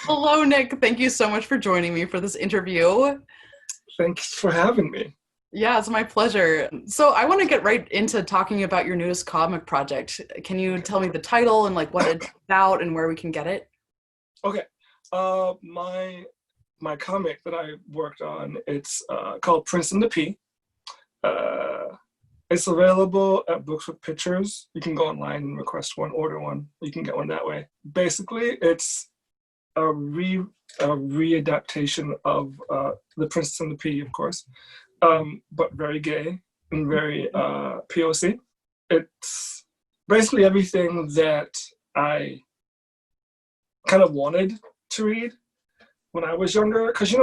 Hello, Nick. Thank you so much for joining me for this interview. Thanks for having me. Yeah, it's my pleasure. So I want to get right into talking about your newest comic project. Can you tell me the title and like what it's about and where we can get it? Okay, my comic that I worked on, it's called Prince and the Pea. Uh, it's available at Books with Pictures. You can go online and request one, order one. You can get one that way. Basically, it's a readaptation of The Princess and the Pea, of course, but very gay and very POC. It's basically everything that I kind of wanted to read when I was younger, because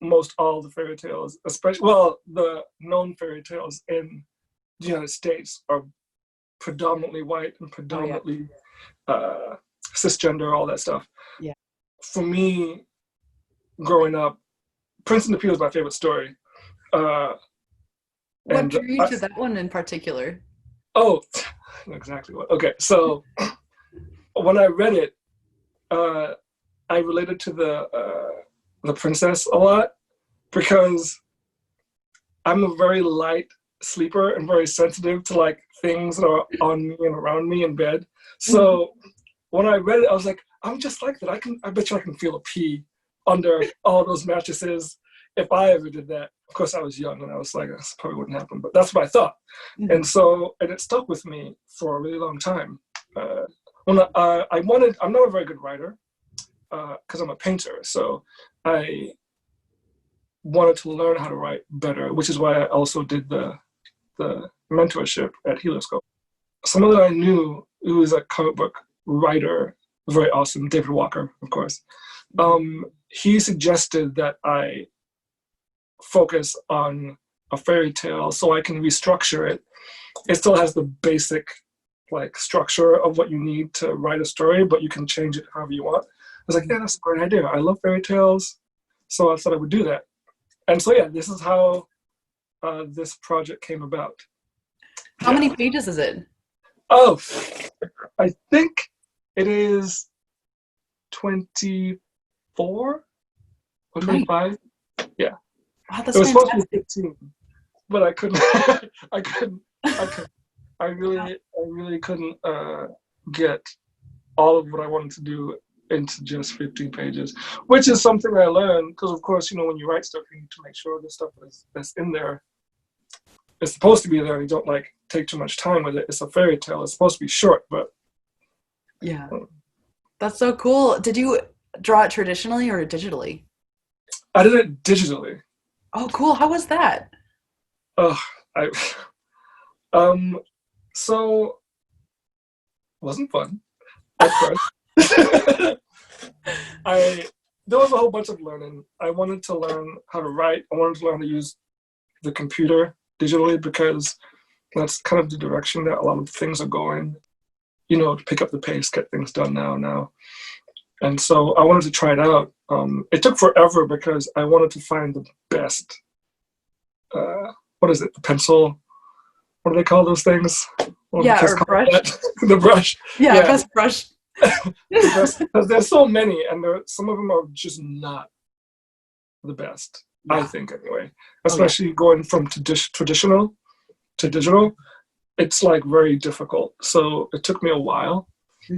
most all the fairy tales, especially the known fairy tales in the United States are predominantly white and Oh yeah. predominantly cisgender, all that stuff. Yeah. For me, growing up, Prince and the Pea was my favorite story. What And drew you to that one in particular? oh, exactly what. Okay, so when I read it, I related to the princess a lot because I'm a very light sleeper and very sensitive to like things that are on me and around me in bed. So when I read it, I was like, I'm just like that. I bet you I can feel a pea under all those mattresses if I ever did that. Of course, I was young and I was like, this probably wouldn't happen, but that's what I thought. And it stuck with me for a really long time. I'm not a very good writer because I'm a painter. So I wanted to learn how to write better, which is why I also did the mentorship at Helioscope. Someone that I knew who was a comic book writer, very awesome, David Walker, of course. He suggested that I focus on a fairy tale so I can restructure it. It still has the basic like structure of what you need to write a story, but you can change it however you want. I was like, yeah, that's a great idea. I love fairy tales, so I thought I would do that. And so yeah, this is how this project came about. How many pages is it? Oh, I think it is 24 or 25. Yeah. Wow, It that's was supposed to fantastic. be 15, but I couldn't. I really couldn't get all of what I wanted to do into just 15 pages, which is something I learned because, of course, when you write stuff, you need to make sure the stuff that's in there is supposed to be there. And you don't like take too much time with it. It's a fairy tale. It's supposed to be short, but Yeah. That's so cool. Did you draw it traditionally or digitally? I did it digitally. Oh, cool. How was that? Oh, I so wasn't fun at first. There was a whole bunch of learning. I wanted to learn how to write. I wanted to learn to use the computer digitally because that's kind of the direction that a lot of things are going. To pick up the pace, get things done now. And so I wanted to try it out. It took forever because I wanted to find the best. What is it? The pencil? What do they call those things? Yeah, or brush. The brush. Yeah, best brush. Because there's so many, and some of them are just not the best. Yeah. I think anyway. Especially going from traditional to digital, it's like very difficult. So it took me a while,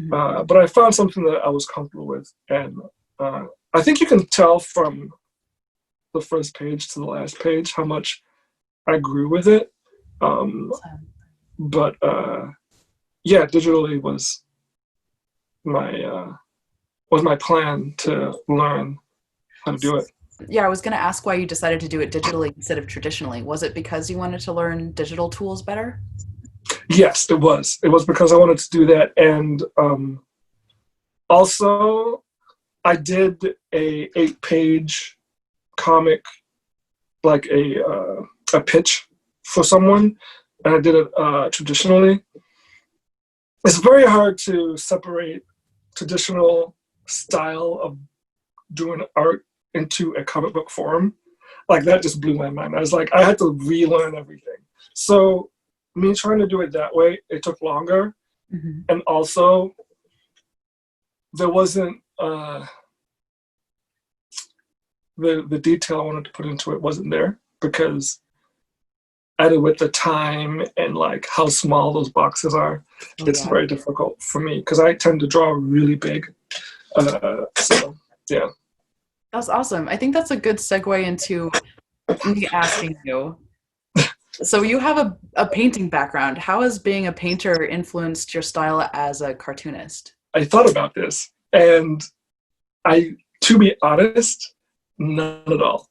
but I found something that I was comfortable with, and I think you can tell from the first page to the last page how much I grew with it. But yeah, digitally was my plan to learn how to do it. Yeah, I was going to ask why you decided to do it digitally instead of traditionally. Was it because you wanted to learn digital tools better? Yes, it was. It was because I wanted to do that, and also I did a 8-page comic, like a pitch for someone, and I did it traditionally. It's very hard to separate traditional style of doing art into a comic book form. Like that just blew my mind. I was like, I had to relearn everything. So me trying to do it that way, it took longer. And also there wasn't the detail I wanted to put into it wasn't there because either with the time and like how small those boxes are, it's very difficult for me because I tend to draw really big. So yeah. That's awesome. I think that's a good segue into me asking you. So you have a painting background. How has being a painter influenced your style as a cartoonist? I thought about this, and to be honest, none at all.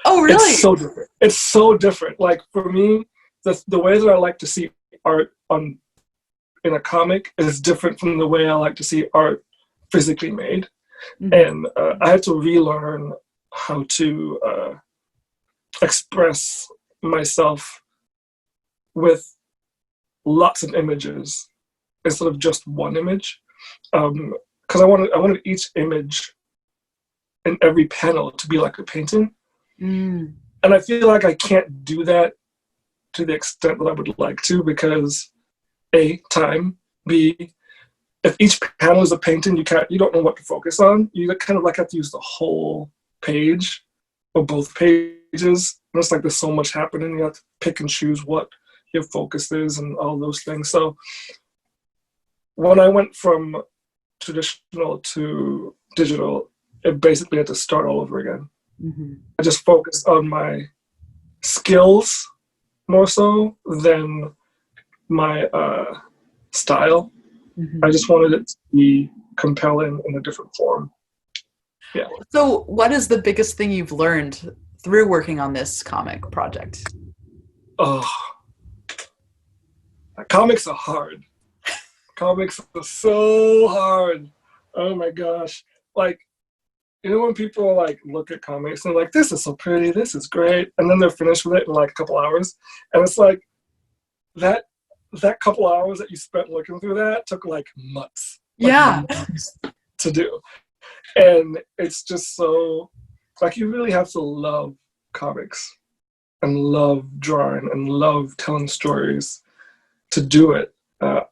Oh, really? It's so different. It's so different. Like for me, the way that I like to see art in a comic is different from the way I like to see art physically made. Mm-hmm. And I had to relearn how to express myself with lots of images instead of just one image, because I wanted each image in every panel to be like a painting. And I feel like I can't do that to the extent that I would like to because A, time, B, if each panel is a painting, you don't know what to focus on. You kind of like have to use the whole page or both pages. And it's like there's so much happening. You have to pick and choose what your focus is and all those things. So when I went from traditional to digital, it basically had to start all over again. Mm-hmm. I just focused on my skills more so than my style. Mm-hmm. I just wanted it to be compelling in a different form. Yeah. So what is the biggest thing you've learned through working on this comic project? Oh, comics are hard. Comics are so hard. Oh my gosh. Like, you know when people like look at comics and they're like, this is so pretty, this is great, and then they're finished with it in like a couple hours, and it's like that couple hours that you spent looking through that took like months. Months to do. And it's just so, like, you really have to love comics and love drawing and love telling stories to do it. There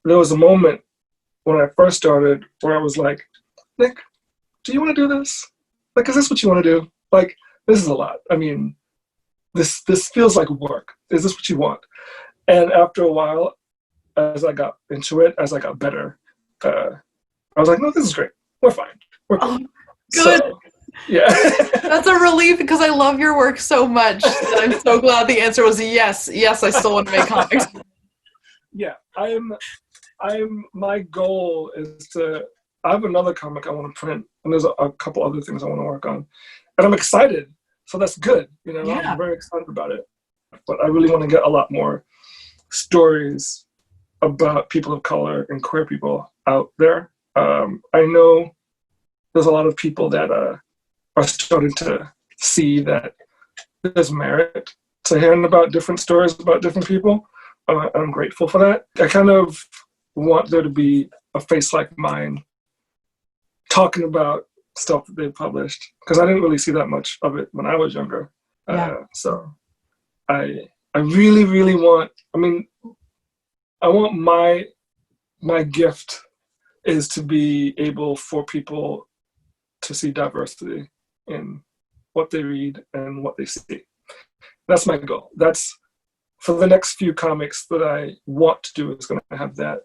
was a moment when I first started where I was like, Nick, do you want to do this? Like, is this what you want to do? Like, this is a lot. I mean, this feels like work. Is this what you want? And after a while, as I got into it, as I got better, I was like, no, this is great. We're fine. We're good. Good. So, yeah. That's a relief because I love your work so much. I'm so glad the answer was yes. Yes, I still want to make comics. Yeah, my goal is I have another comic I want to print, and there's a couple other things I want to work on. And I'm excited, so that's good. You know, yeah. I'm very excited about it. But I really want to get a lot more stories about people of color and queer people out there. I know there's a lot of people that are starting to see that there's merit to hearing about different stories about different people. I'm grateful for that. I kind of want there to be a face like mine talking about stuff that they published, because I didn't really see that much of it when I was younger. Yeah. So I really, really want, I want my gift is to be able for people to see diversity in what they read and what they see. That's my goal. That's for the next few comics that I want to do is going to have that.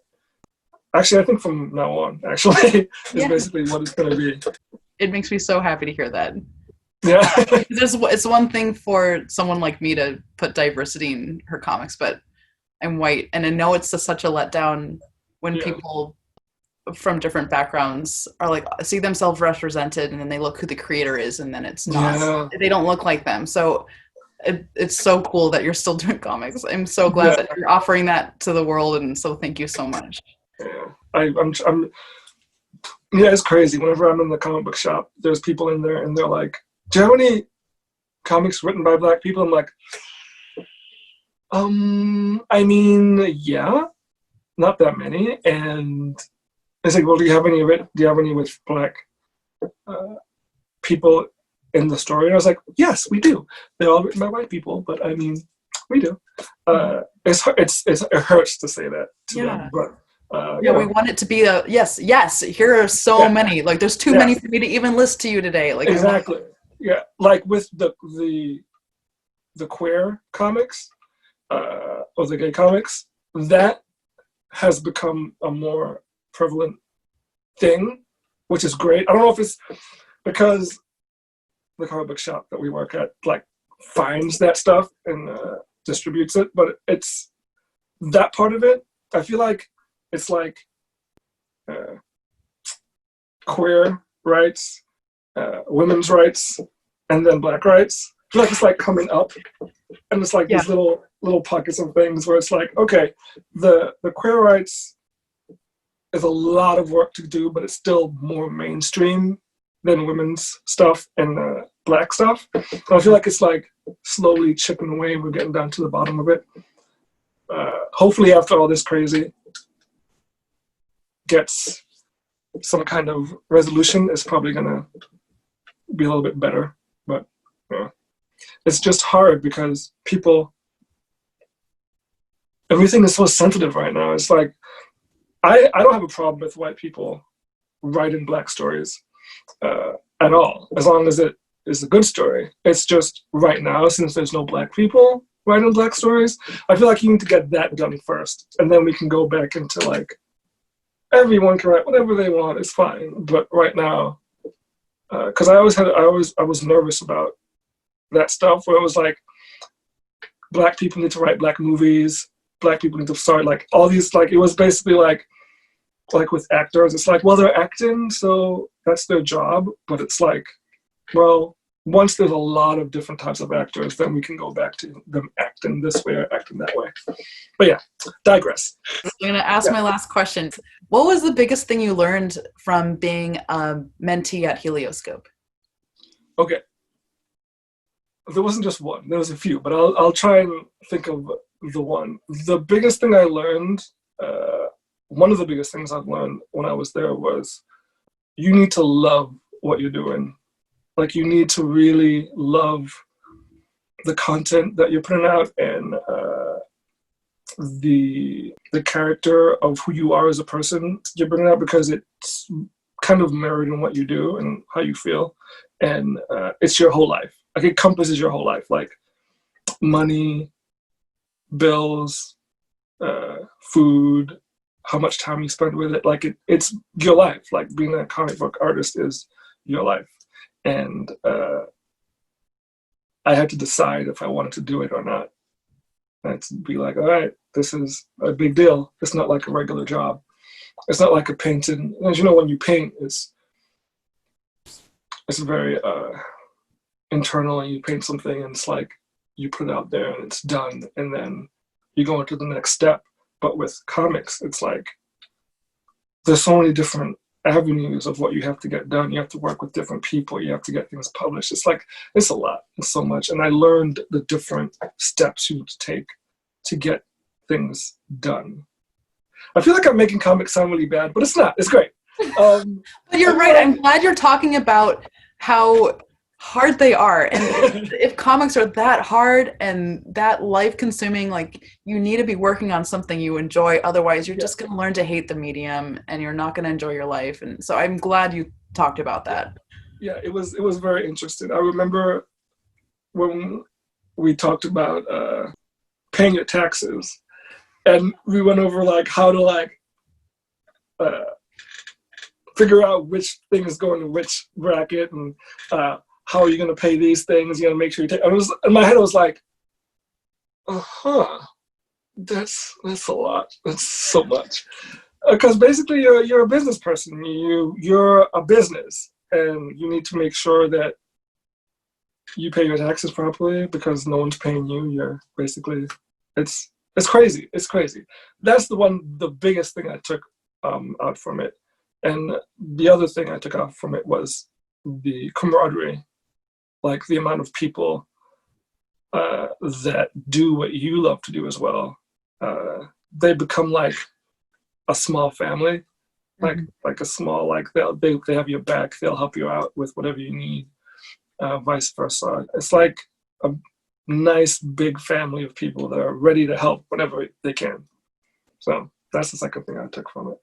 Actually, I think from now on, is basically what it's going to be. It makes me so happy to hear that. Yeah. It's one thing for someone like me to put diversity in her comics, but I'm white, and I know it's such a letdown when people from different backgrounds are like, see themselves represented, and then they look who the creator is, and then it's not. Yeah. They don't look like them. So it's so cool that you're still doing comics. I'm so glad that you're offering that to the world, and so thank you so much. Yeah, I'm it's crazy. Whenever I'm in the comic book shop, there's people in there, and they're like, "Do you have any comics written by Black people?" I'm like, yeah, not that many. And it's like, well, do you have any with Black people in the story? And I was like, yes, we do. They're all written by white people, but we do. It hurts to say that to them, but. We want it to be yes. Here are so many. Like, there's too many for me to even list to you today. Like, exactly. Yeah, like with the queer comics, or the gay comics, that has become a more prevalent thing, which is great. I don't know if it's because the comic book shop that we work at like finds that stuff and distributes it, but it's that part of it. I feel like it's like queer rights, women's rights, and then Black rights. I feel like it's like coming up, and it's like these little pockets of things where it's like, okay, the queer rights is a lot of work to do, but it's still more mainstream than women's stuff and Black stuff. So I feel like it's like slowly chipping away. We're getting down to the bottom of it. Hopefully, after all this crazy gets some kind of resolution, it's probably gonna be a little bit better. But it's just hard because everything is so sensitive right now. It's like I don't have a problem with white people writing Black stories at all, as long as it is a good story. It's just right now, since there's no Black people writing Black stories, I feel like you need to get that done first, and then we can go back into like everyone can write whatever they want. It's fine. But right now, because I was nervous about that stuff where it was like Black people need to write Black movies. Black people need to start like all these, like it was basically like with actors, it's like, well, they're acting, so that's their job. But it's like, well, once there's a lot of different types of actors, then we can go back to them acting this way or acting that way. But yeah, digress. I'm going to ask my last question. What was the biggest thing you learned from being a mentee at Helioscope? Okay. There wasn't just one. There was a few, but I'll try and think of the one. The biggest thing I learned, one of the biggest things I've learned when I was there was you need to love what you're doing. Like you need to really love the content that you're putting out and the character of who you are as a person you're bringing out, because it's kind of mirrored in what you do and how you feel, and it's your whole life. Like it encompasses your whole life, like money, bills, food, how much time you spend with it. Like it's your life. Like being a comic book artist is your life. And I had to decide if I wanted to do it or not. And to be like, all right, this is a big deal. It's not like a regular job. It's not like a painting. As you know, when you paint, it's very internal, and you paint something and it's like you put it out there and it's done, and then you go into the next step. But with comics, it's like there's so many different avenues of what you have to get done. You have to work with different people. You have to get things published. It's like, it's a lot. It's so much. And I learned the different steps you need to take to get things done. I feel like I'm making comics sound really bad, but it's not. It's great. But you're right. I'm glad you're talking about how hard they are. And if comics are that hard and that life-consuming, like you need to be working on something you enjoy. Otherwise, you're just going to learn to hate the medium, and you're not going to enjoy your life. And so I'm glad you talked about that. Yeah, it was very interesting. I remember when we talked about paying your taxes, and we went over like how to like figure out which thing is going to which bracket, and how are you going to pay these things? You got to make sure you take. I was in my head. I was like, that's a lot. That's so much. Because basically, you're a business person. You're a business, and you need to make sure that you pay your taxes properly, because no one's paying you. You're basically, it's crazy. It's crazy. That's the biggest thing I took out from it. And the other thing I took out from it was the camaraderie. Like the amount of people that do what you love to do as well. They become like a small family, like a small, like they have your back. They'll help you out with whatever you need, vice versa. It's like a nice big family of people that are ready to help whenever they can. So that's the second thing I took from it.